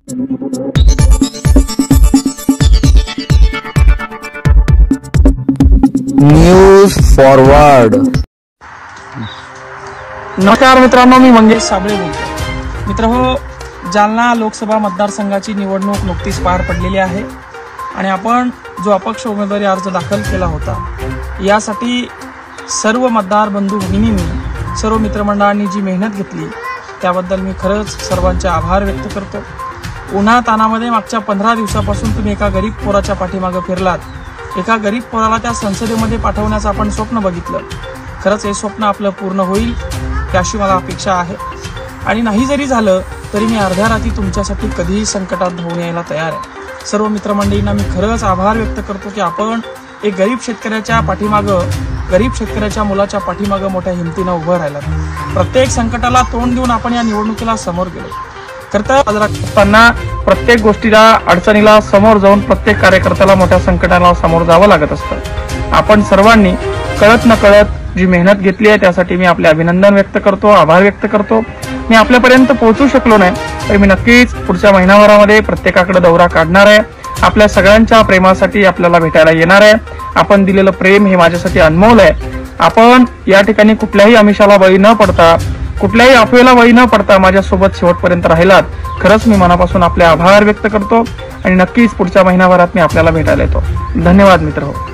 News forward. नमस्कार मित्रांनो, मी मंगेश साबळे बोलतो. मित्रहो, जालना लोकसभा मतदारसंघाची निवडणूक नुकतीच पार पडलेली आहे आणि आपण जो अपक्ष उमेदवारी अर्ज दाखल केला होता यासाठी सर्व मतदार बंधू भगिनींनी, सर्व मित्रमंडळांनी जी मेहनत घेतली त्याबद्दल मी खरंच सर्वांचे आभार व्यक्त करतो. उन्हा तानामध्ये मागच्या 15 दिवसापासून तुम्ही एका गरीब पोराच्या पाठीमागे फिरलात. एका गरीब पोराला त्या संसदेमध्ये पाठवण्याचं आपण स्वप्न बघितलं. खरंच हे स्वप्न आपलं पूर्ण होईल याची मला अपेक्षा आहे. आणि नाही जरी झालं तरी मी अर्ध्या रात्री तुमच्यासाठी कधीही संकटात धावून यायला तयार आहे. सर्व मित्रमंडळींना मी खरंच आभार व्यक्त करतो की आपण एक गरीब शेतकऱ्याच्या पाठीमागं, गरीब शेतकऱ्याच्या मुलाच्या पाठीमागं मोठ्या हिमतीनं उभं राहिलात. प्रत्येक संकटाला तोंड देऊन आपण या निवडणुकीला समोर गेलो. खरं तर प्रत्येक गोष्टीला, अडचणीला समोर जाऊन प्रत्येक कार्यकर्त्याला मोठ्या संकटाला समोर जावं लागत असतं. आपण सर्वांनी कळत न कळत जी मेहनत घेतली आहे त्यासाठी मी आपले अभिनंदन व्यक्त करतो, आभार व्यक्त करतो. मी आपल्यापर्यंत पोहोचू शकलो नाही तरी मी नक्कीच पुढच्या महिनाभरामध्ये प्रत्येकाकडे दौरा काढणार आहे. आपल्या सगळ्यांच्या प्रेमासाठी आपल्याला भेटायला येणार आहे. आपण दिलेलं प्रेम हे माझ्यासाठी अनमोल आहे. आपण या ठिकाणी कुठल्याही आमिषाला बळी न पडता, कुठल्याही अफवेला बळी न पडता माझ्यासोबत शेवटपर्यंत राहिलात. खरंच मी मनापासून आपले आभार व्यक्त करतो आणि नक्कीच पुढच्या महिनाभरात मी आपल्याला भेटायला येतो. धन्यवाद मित्र हो.